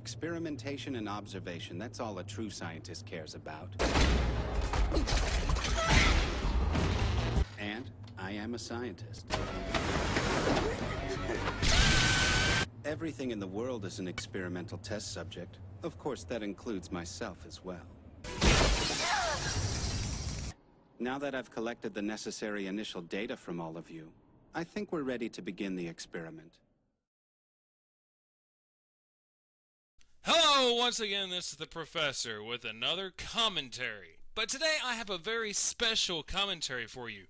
experimentation and observation. That's all a true scientist cares about. And I am a scientist. Everything in the world is an experimental test subject. Of course, that includes myself as well. Now that I've collected the necessary initial data from all of you, I think we're ready to begin the experiment. Hello, once again, this is the Professor with another commentary. But today I have a very special commentary for you.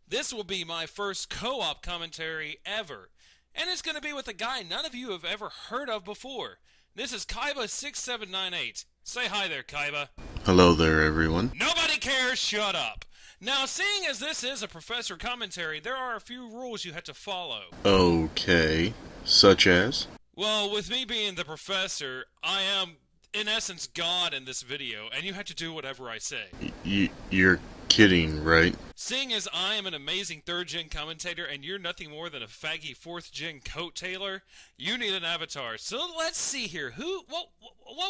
This will be my first co-op commentary ever. And it's going to be with a guy none of you have ever heard of before. This is Kaiba6798. Say hi there, Kaiba. Hello there, everyone. Nobody cares, shut up. Now, seeing as this is a Professor commentary, there are a few rules you have to follow. Okay. Such as? Well, with me being the Professor, I am, in essence, God in this video, and you have to do whatever I say. You're kidding, right? Seeing as I am an amazing 3rd-gen commentator, and you're nothing more than a faggy 4th-gen coat tailor, you need an avatar. So let's see here. What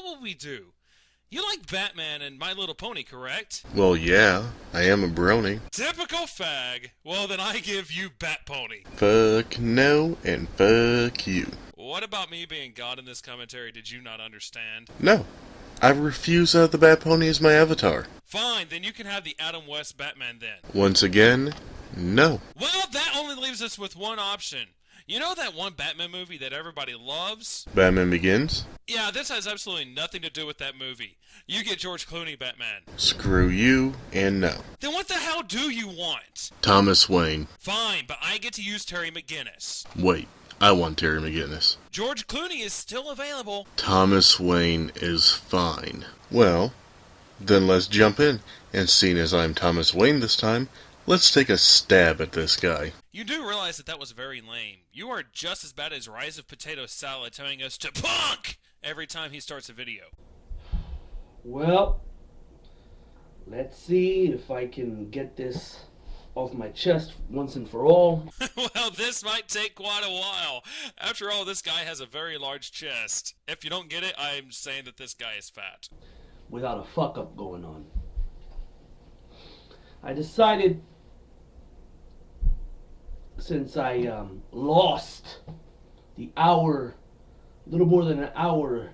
will we do? You like Batman and My Little Pony, correct? Well, yeah. I am a brony. Typical fag. Well, then I give you Bat Pony. Fuck no, and fuck you. What about me being God in this commentary did you not understand? No. I refuse to have the Bat Pony as my avatar. Fine, then you can have the Adam West Batman then. Once again, no. Well, that only leaves us with one option. You know that one Batman movie that everybody loves? Batman Begins? Yeah, this has absolutely nothing to do with that movie. You get George Clooney Batman. Screw you, and no. Then what the hell do you want? Thomas Wayne. Fine, but I get to use Terry McGinnis. Wait, I want Terry McGinnis. George Clooney is still available. Thomas Wayne is fine. Well, then let's jump in, and seeing as I'm Thomas Wayne this time, let's take a stab at this guy. You do realize that was very lame. You are just as bad as Rise of Potato Salad telling us to punk every time he starts a video. Well, let's see if I can get this off my chest once and for all. Well, this might take quite a while. After all, this guy has a very large chest. If you don't get it, I'm saying that this guy is fat. Without a fuck-up going on. I decided, since I lost the little more than an hour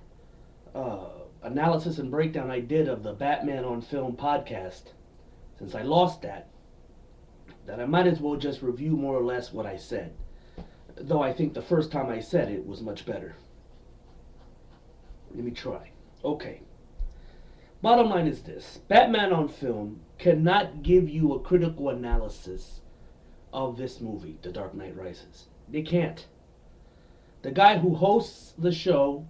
analysis and breakdown I did of the Batman on Film podcast, since I lost that I might as well just review more or less what I said. Though I think the first time I said it was much better. Let me try. Okay. Bottom line is this. Batman on Film cannot give you a critical analysis of this movie, The Dark Knight Rises. They can't. The guy who hosts the show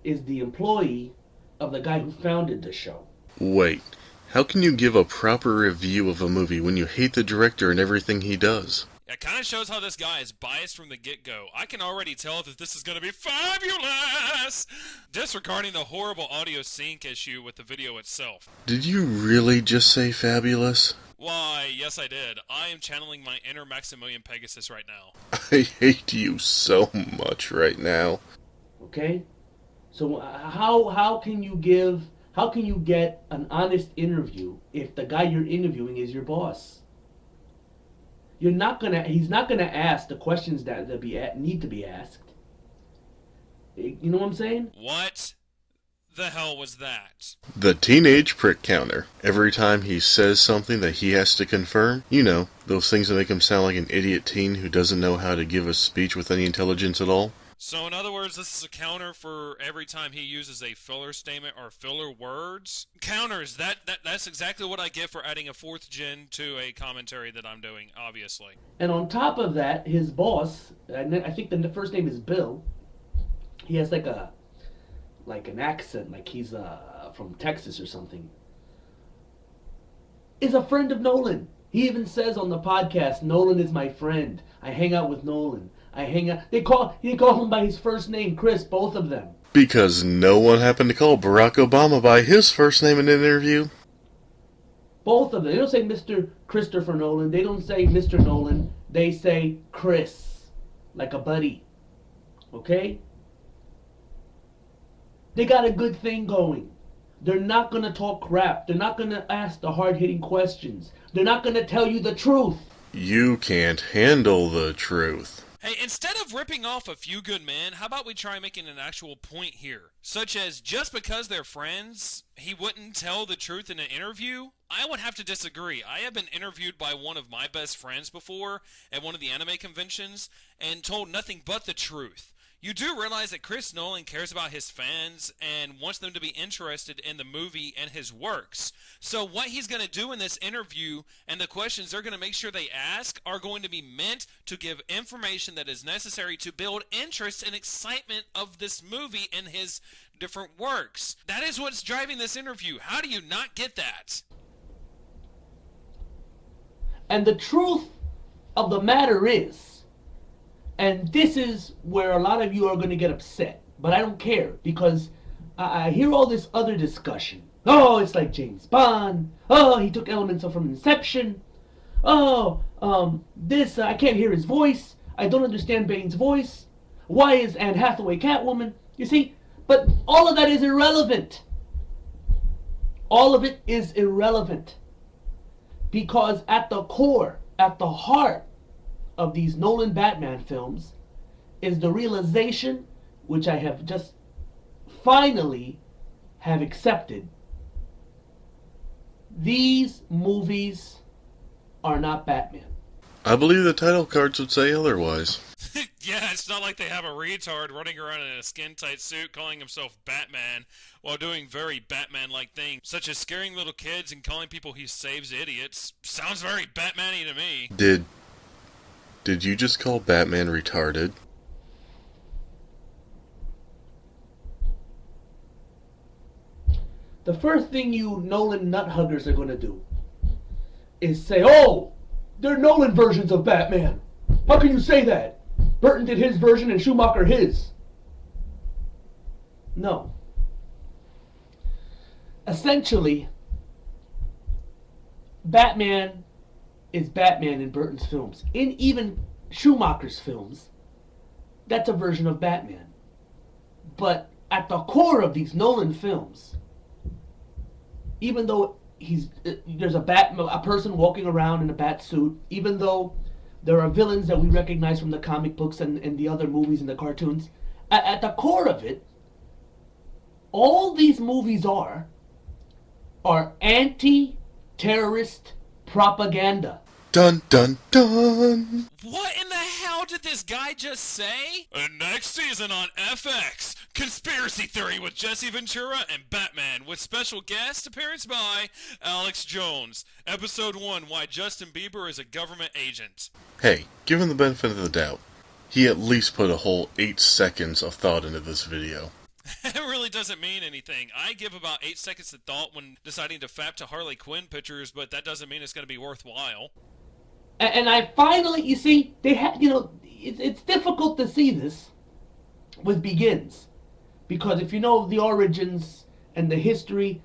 is the employee of the guy who founded the show. Wait, how can you give a proper review of a movie when you hate the director and everything he does? It kind of shows how this guy is biased from the get-go. I can already tell that this is going to be fabulous! Disregarding the horrible audio sync issue with the video itself. Did you really just say fabulous? Why, yes I did. I am channeling my inner Maximilian Pegasus right now. I hate you so much right now. Okay? So how can you get an honest interview if the guy you're interviewing is your boss? He's not gonna ask the questions that need to be asked. You know what I'm saying? What the hell was that? The teenage prick counter. Every time he says something that he has to confirm, you know, those things that make him sound like an idiot teen who doesn't know how to give a speech with any intelligence at all. So in other words, this is a counter for every time he uses a filler statement or filler words? Counters, that's exactly what I get for adding a 4th gen to a commentary that I'm doing, obviously. And on top of that, his boss, and I think the first name is Bill, he has like an accent, like he's from Texas or something, is a friend of Nolan. He even says on the podcast, Nolan is my friend. I hang out with Nolan. They call him by his first name, Chris, both of them. Because no one happened to call Barack Obama by his first name in an interview? Both of them. They don't say Mr. Christopher Nolan. They don't say Mr. Nolan. They say Chris. Like a buddy. Okay? They got a good thing going. They're not going to talk crap. They're not going to ask the hard-hitting questions. They're not going to tell you the truth. You can't handle the truth. Hey, instead of ripping off a few good men, how about we try making an actual point here? Such as, just because they're friends, he wouldn't tell the truth in an interview? I would have to disagree. I have been interviewed by one of my best friends before at one of the anime conventions and told nothing but the truth. You do realize that Chris Nolan cares about his fans and wants them to be interested in the movie and his works. So what he's going to do in this interview and the questions they're going to make sure they ask are going to be meant to give information that is necessary to build interest and excitement of this movie and his different works. That is what's driving this interview. How do you not get that? And the truth of the matter is, and this is where a lot of you are going to get upset, but I don't care, because I hear all this other discussion. Oh, it's like James Bond. Oh, he took elements from Inception. Oh, I can't hear his voice. I don't understand Bane's voice. Why is Anne Hathaway Catwoman? You see, but all of that is irrelevant. All of it is irrelevant. Because at the core, at the heart of these Nolan Batman films is the realization, which I have just finally have accepted. These movies are not Batman. I believe the title cards would say otherwise. Yeah, it's not like they have a retard running around in a skin-tight suit calling himself Batman while doing very Batman-like things, such as scaring little kids and calling people he saves idiots. Sounds very Batman-y to me. Did you just call Batman retarded? The first thing you Nolan nut huggers are going to do is say, oh, they're Nolan versions of Batman. How can you say that? Burton did his version and Schumacher his. No. Essentially, Batman is Batman in Burton's films. In even Schumacher's films, that's a version of Batman. But at the core of these Nolan films, even though there's a person walking around in a bat suit, even though there are villains that we recognize from the comic books and the other movies and the cartoons, at the core of it, all these movies are anti-terrorist propaganda. Dun dun dun! What in the hell did this guy just say? And next season on FX, Conspiracy Theory with Jesse Ventura and Batman, with special guest appearance by Alex Jones. Episode 1, Why Justin Bieber is a Government Agent. Hey, give him the benefit of the doubt. He at least put a whole 8 seconds of thought into this video. It really doesn't mean anything. I give about 8 seconds of thought when deciding to fap to Harley Quinn pictures, but that doesn't mean it's going to be worthwhile. And I finally, you see, they have, it's difficult to see this with Begins. Because if you know the origins and the history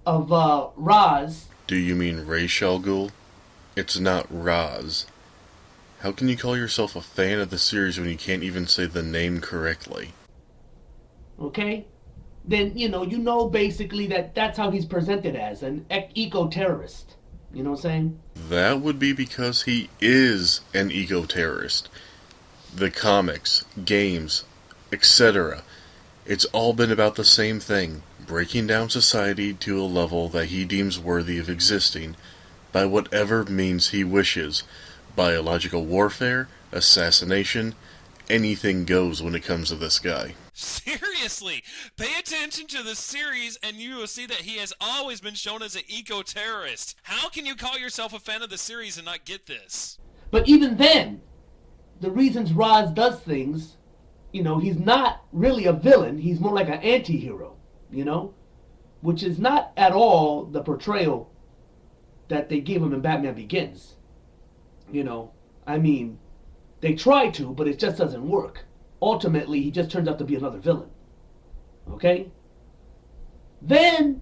of Ra's... Do you mean Ra's al Ghul? It's not Ra's. How can you call yourself a fan of the series when you can't even say the name correctly? Okay? Then, you know basically that's how he's presented as, an eco-terrorist. You know what I'm saying? That would be because he is an eco-terrorist. The comics, games, etc. It's all been about the same thing, breaking down society to a level that he deems worthy of existing, by whatever means he wishes. Biological warfare, assassination, anything goes when it comes to this guy. Seriously, pay attention to the series and you will see that he has always been shown as an eco-terrorist. How can you call yourself a fan of the series and not get this? But even then, the reasons Ra's does things, he's not really a villain. He's more like an anti-hero, which is not at all the portrayal that they gave him in Batman Begins. They try to, but it just doesn't work. Ultimately, he just turns out to be another villain. Okay? Then,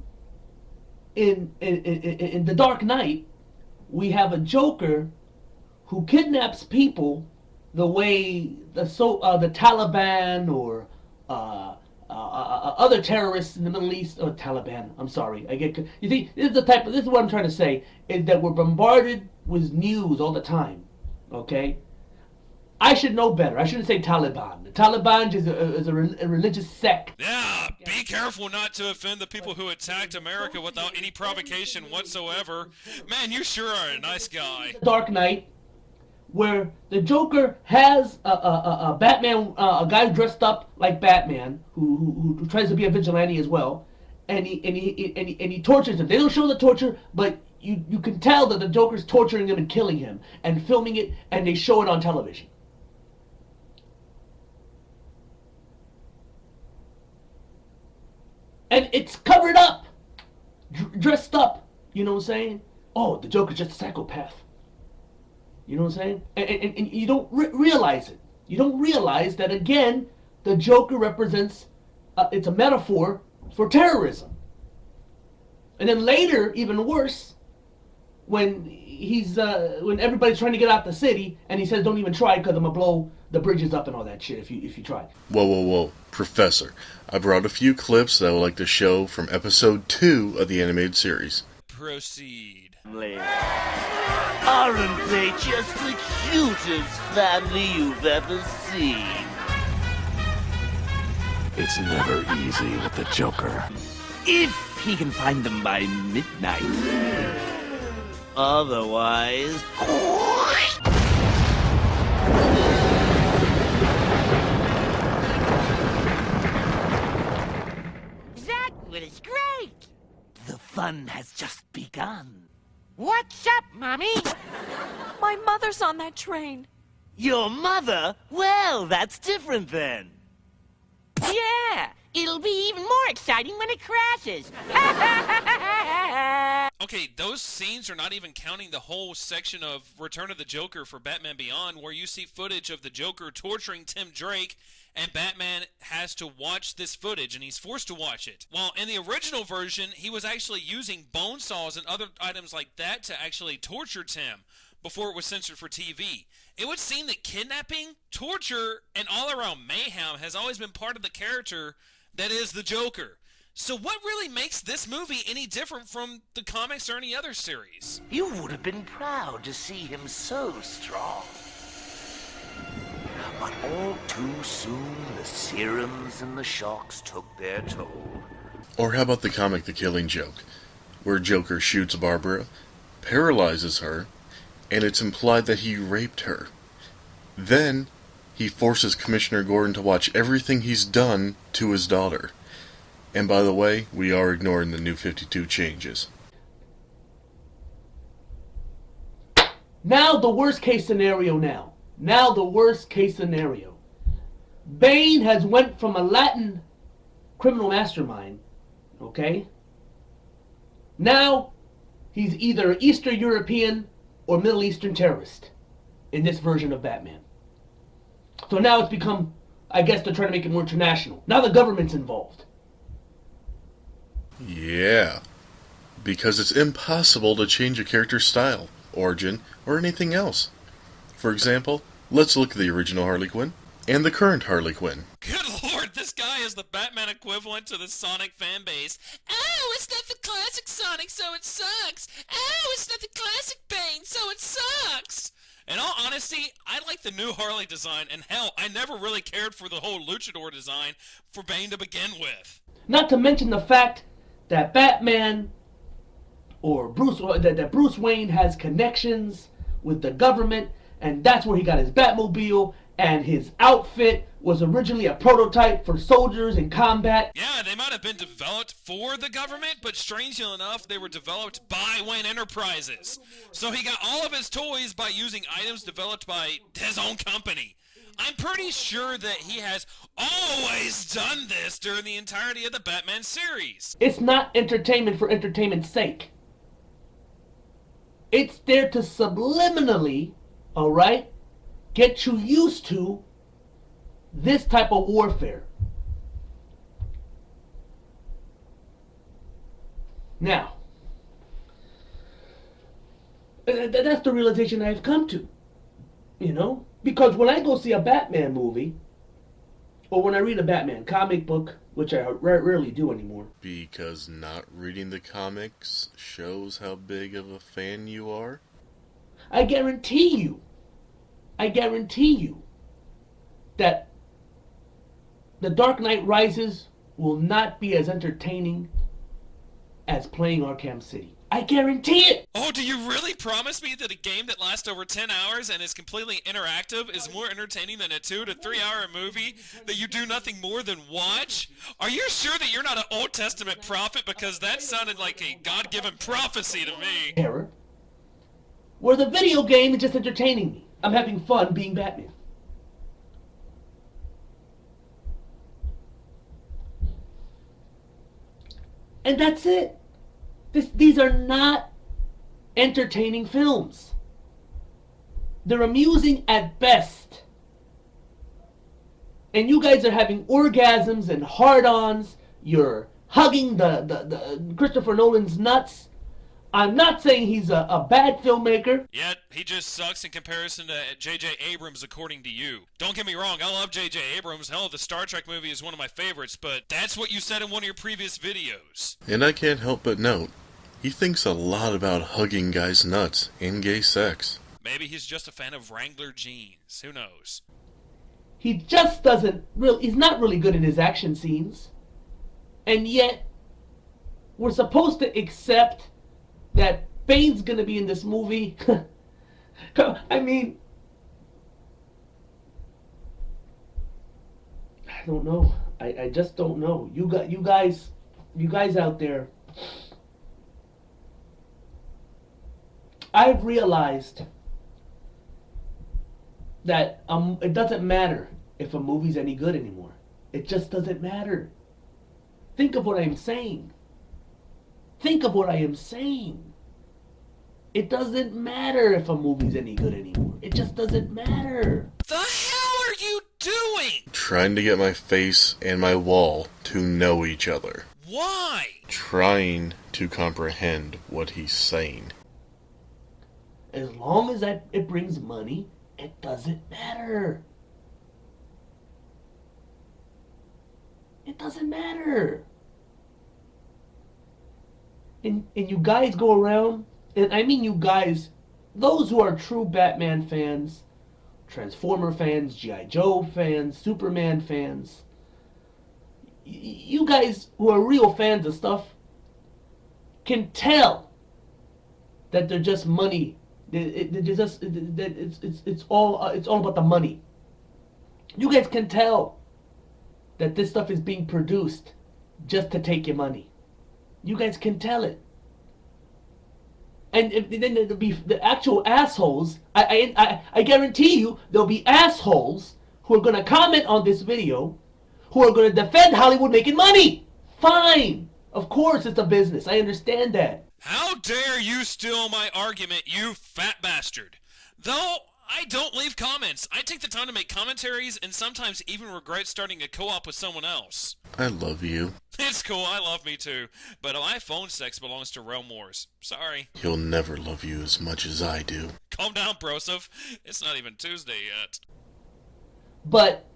in The Dark Knight, we have a Joker who kidnaps people the way the Taliban or other terrorists in the Middle East, or Taliban. I'm sorry, you see, this is what I'm trying to say, is that we're bombarded with news all the time. Okay, I should know better. I shouldn't say Taliban. The Taliban is a religious sect. Yeah, be careful not to offend the people who attacked America without any provocation whatsoever. Man, you sure are a nice guy. Dark Knight, where the Joker has a Batman, a guy dressed up like Batman, who tries to be a vigilante as well, and he tortures him. They don't show the torture, but you can tell that the Joker's torturing him and killing him and filming it, and they show it on television. And it's covered up, dressed up. You know what I'm saying? Oh, the Joker's just a psychopath. You know what I'm saying? And you don't realize it. You don't realize that, again, the Joker represents, it's a metaphor for terrorism. And then later, even worse, when when everybody's trying to get out the city, and he says, don't even try because I'm going to blow the bridges up and all that shit if you try. Whoa. Professor, I brought a few clips that I would like to show from episode 2 of the animated series. Proceed. Aren't they just the cutest family you've ever seen? It's never easy with the Joker. If he can find them by midnight. Otherwise... That was great! The fun has just begun. What's up, Mommy? My mother's on that train. Your mother? Well, that's different then. Yeah, it'll be even more exciting when it crashes. Okay, those scenes are not even counting the whole section of Return of the Joker for Batman Beyond, where you see footage of the Joker torturing Tim Drake, and Batman has to watch this footage, and he's forced to watch it. While in the original version, he was actually using bone saws and other items like that to actually torture Tim before it was censored for TV. It would seem that kidnapping, torture, and all-around mayhem has always been part of the character that is the Joker. So what really makes this movie any different from the comics or any other series? You would have been proud to see him so strong. But all too soon, the serums and the shocks took their toll. Or how about the comic The Killing Joke, where Joker shoots Barbara, paralyzes her, and it's implied that he raped her. Then, he forces Commissioner Gordon to watch everything he's done to his daughter. And by the way, we are ignoring the New 52 changes. Now the worst case scenario now. Now the worst case scenario. Bane has went from a Latin criminal mastermind, okay? Now he's either Eastern European or Middle Eastern terrorist in this version of Batman. So now it's become, I guess they're trying to make it more international. Now the government's involved. Yeah, because it's impossible to change a character's style, origin, or anything else. For example, let's look at the original Harley Quinn and the current Harley Quinn. Good lord, this guy is the Batman equivalent to the Sonic fan base. Oh, it's not the classic Sonic, so it sucks. Oh, it's not the classic Bane, so it sucks. In all honesty, I like the new Harley design, and hell, I never really cared for the whole luchador design for Bane to begin with. Not to mention the fact that Batman or that Bruce Wayne has connections with the government, and that's where he got his Batmobile, and his outfit was originally a prototype for soldiers in combat. Yeah, they might have been developed for the government, but strangely enough, they were developed by Wayne Enterprises. So he got all of his toys by using items developed by his own company. I'm pretty sure that he has always done this during the entirety of the Batman series. It's not entertainment for entertainment's sake. It's there to subliminally, alright, get you used to this type of warfare. Now, that's the realization I've come to, you know? Because when I go see a Batman movie, or when I read a Batman comic book, which I rarely do anymore. Because not reading the comics shows how big of a fan you are? I guarantee you that The Dark Knight Rises will not be as entertaining as playing Arkham City. I guarantee it! Oh, do you really promise me that a game that lasts over 10 hours and is completely interactive is more entertaining than a 2 to 3 hour movie that you do nothing more than watch? Are you sure that you're not an Old Testament prophet? Because that sounded like a God-given prophecy to me. Error. Where the video game is just entertaining me. I'm having fun being Batman. And that's it. These are not entertaining films. They're amusing at best. And you guys are having orgasms and hard-ons. You're hugging the Christopher Nolan's nuts. I'm not saying he's a bad filmmaker. Yet, he just sucks in comparison to J.J. Abrams, according to you. Don't get me wrong, I love J.J. Abrams. Hell, the Star Trek movie is one of my favorites, but that's what you said in one of your previous videos. And I can't help but note, he thinks a lot about hugging guys' nuts and gay sex. Maybe he's just a fan of Wrangler jeans. Who knows? He just doesn't really, he's not really good in his action scenes. And yet, we're supposed to accept that Bane's gonna be in this movie. I mean, I don't know. I just don't know. You guys out there, I've realized that it doesn't matter if a movie's any good anymore. It just doesn't matter. Think of what I'm saying. Think of what I am saying. It doesn't matter if a movie's any good anymore. It just doesn't matter. The hell are you doing? Trying to get my face and my wall to know each other. Why? Trying to comprehend what he's saying. As long as it brings money, it doesn't matter. It doesn't matter. And you guys go around, and I mean you guys, those who are true Batman fans, Transformer fans, G.I. Joe fans, Superman fans, you guys who are real fans of stuff can tell that they're just money. It's all about the money. You guys can tell that this stuff is being produced just to take your money. You guys can tell it. And then there'll be the actual assholes. I guarantee you there'll be assholes who are going to comment on this video, who are going to defend Hollywood making money. Fine. Of course it's a business. I understand that. How dare you steal my argument, you fat bastard? Though I don't leave comments. I take the time to make commentaries and sometimes even regret starting a co-op with someone else. I love you. It's cool, I love me too. But my phone sex belongs to Realm Wars. Sorry. He'll never love you as much as I do. Calm down, Broseph. It's not even Tuesday yet. But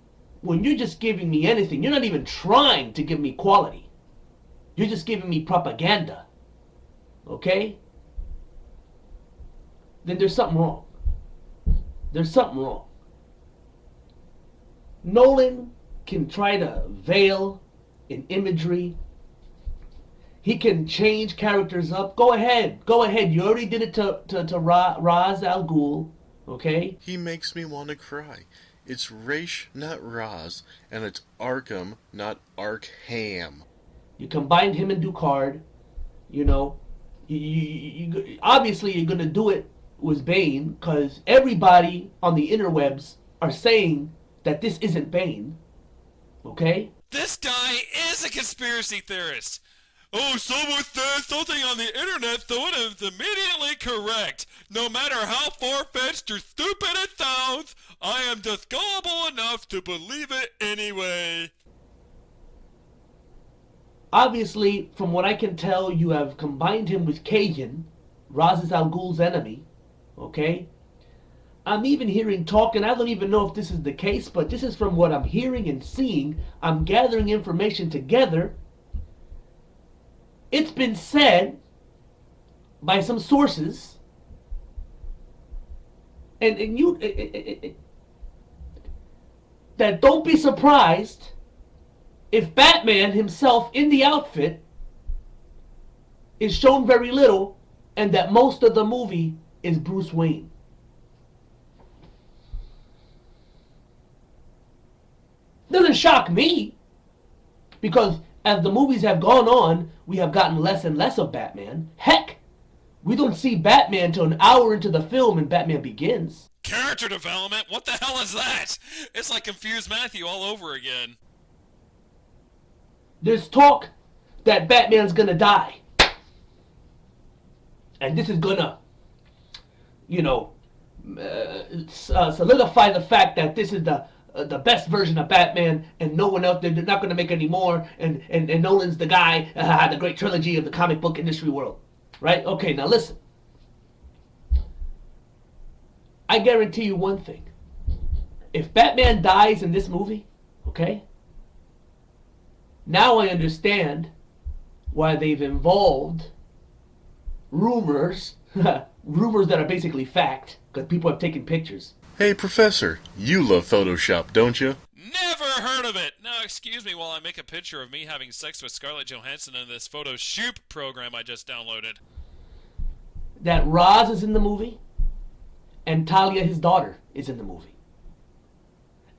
when you're just giving me anything, you're not even trying to give me quality. You're just giving me propaganda. Okay? Then there's something wrong. There's something wrong. Nolan can try to veil in imagery. He can change characters up. Go ahead. You already did it to Ra's al Ghul. Okay? He makes me want to cry. It's Raish, not Raz, and it's Arkham, not Arkham. You combined him and Ducard. You know, you obviously you're gonna do it with Bane because everybody on the interwebs are saying that this isn't Bane. Okay? This guy is a conspiracy theorist. Oh, someone said something on the internet, so it is immediately correct. No matter how far-fetched or stupid it sounds, I am just gullible enough to believe it anyway. Obviously, from what I can tell, you have combined him with Kagan, Ra's al Ghul's enemy. Okay? I'm even hearing talk, and I don't even know if this is the case, but this is from what I'm hearing and seeing. I'm gathering information together. It's been said by some sources, and you, that don't be surprised if Batman himself in the outfit is shown very little, and that most of the movie is Bruce Wayne. Doesn't shock me, because as the movies have gone on, we have gotten less and less of Batman. Heck, we don't see Batman till an hour into the film and Batman Begins. Character development? What the hell is that? It's like Confused Matthew all over again. There's talk that Batman's gonna die. And this is gonna, solidify the fact that this is the best version of Batman, and no one else, they're not going to make any more, and Nolan's the guy, the great trilogy of the comic book industry world. Right? Okay, now listen. I guarantee you one thing. If Batman dies in this movie, okay, now I understand why they've involved rumors, rumors that are basically fact, because people have taken pictures. Hey, Professor, you love Photoshop, don't you? Never heard of it! Now, excuse me while I make a picture of me having sex with Scarlett Johansson in this photo shoot program I just downloaded. That Roz is in the movie, and Talia, his daughter, is in the movie.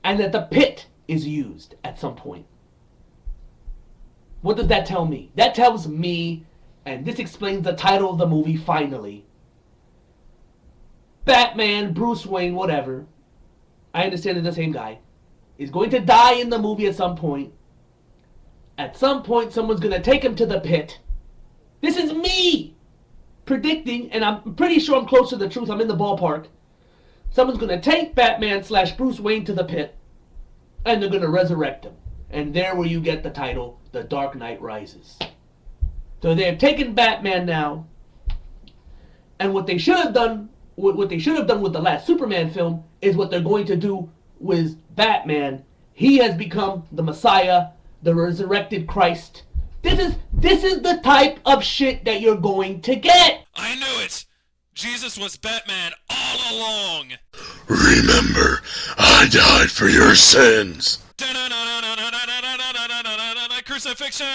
And that the pit is used at some point. What does that tell me? That tells me, and this explains the title of the movie finally, Batman, Bruce Wayne, whatever, I understand it's the same guy, is going to die in the movie at some point. At some point, someone's going to take him to the pit. This is me predicting, and I'm pretty sure I'm close to the truth. I'm in the ballpark. Someone's going to take Batman / Bruce Wayne to the pit, and they're going to resurrect him. And there where you get the title, The Dark Knight Rises. So they've taken Batman now, and what they should have done with the last Superman film is what they're going to do with Batman. He has become the Messiah, the resurrected Christ. This is the type of shit that you're going to get. I knew it! Jesus was Batman all along! Remember, I died for your sins! Crucifixion!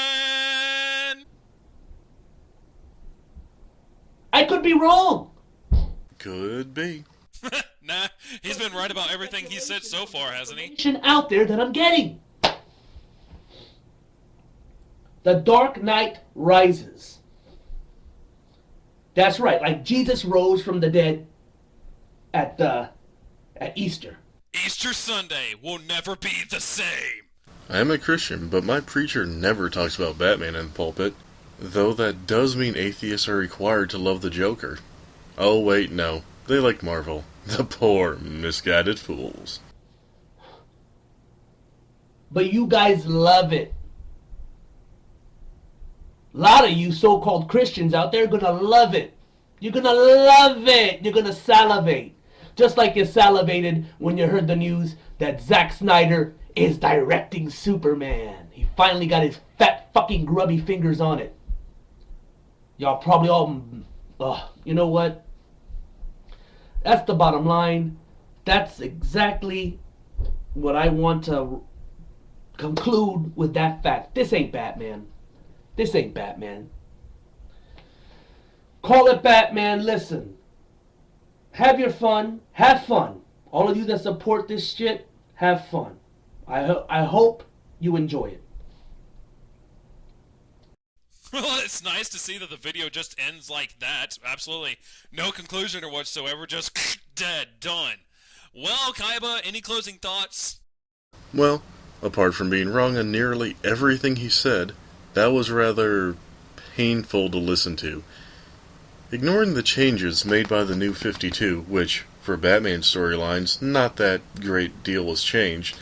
I could be wrong. Could be. Nah, he's been right about everything he said so far, hasn't he? Out there that I'm getting. The Dark Knight Rises. That's right, like Jesus rose from the dead at Easter. Easter Sunday will never be the same. I am a Christian, but my preacher never talks about Batman in the pulpit. Though that does mean atheists are required to love the Joker. Oh wait, no. They like Marvel. The poor, misguided fools. But you guys love it. A lot of you so-called Christians out there are gonna love it. You're gonna love it. You're gonna salivate. Just like you salivated when you heard the news that Zack Snyder is directing Superman. He finally got his fat fucking grubby fingers on it. Y'all probably all, you know what? That's the bottom line. That's exactly what I want to conclude with that fact. This ain't Batman. This ain't Batman. Call it Batman. Listen. Have your fun. Have fun. All of you that support this shit, have fun. I hope you enjoy it. Well, it's nice to see that the video just ends like that. Absolutely no conclusion or whatsoever, just dead, done. Well, Kaiba, any closing thoughts? Well, apart from being wrong on nearly everything he said, that was rather painful to listen to. Ignoring the changes made by the New 52, which, for Batman storylines, not that great deal was changed,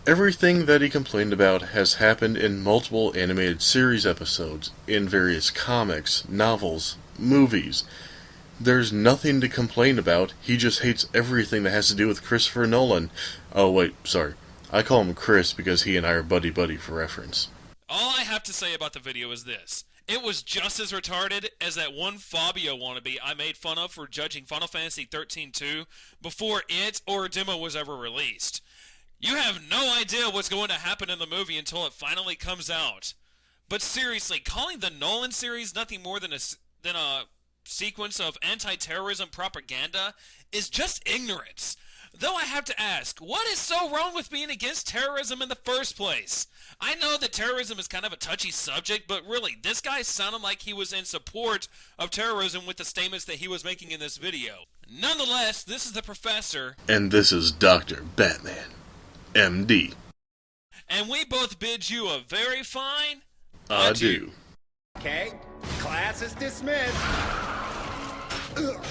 everything that he complained about has happened in multiple animated series episodes, in various comics, novels, movies. There's nothing to complain about. He just hates everything that has to do with Christopher Nolan. Oh, wait, sorry. I call him Chris because he and I are buddy-buddy for reference. All I have to say about the video is this. It was just as retarded as that one Fabio wannabe I made fun of for judging Final Fantasy XIII 2 before it or a demo was ever released. You have no idea what's going to happen in the movie until it finally comes out. But seriously, calling the Nolan series nothing more than a sequence of anti-terrorism propaganda is just ignorance. Though I have to ask, what is so wrong with being against terrorism in the first place? I know that terrorism is kind of a touchy subject, but really, this guy sounded like he was in support of terrorism with the statements that he was making in this video. Nonetheless, this is the Professor. And this is Dr. Batman, MD. And we both bid you a very fine adieu. Okay, class is dismissed. Ugh.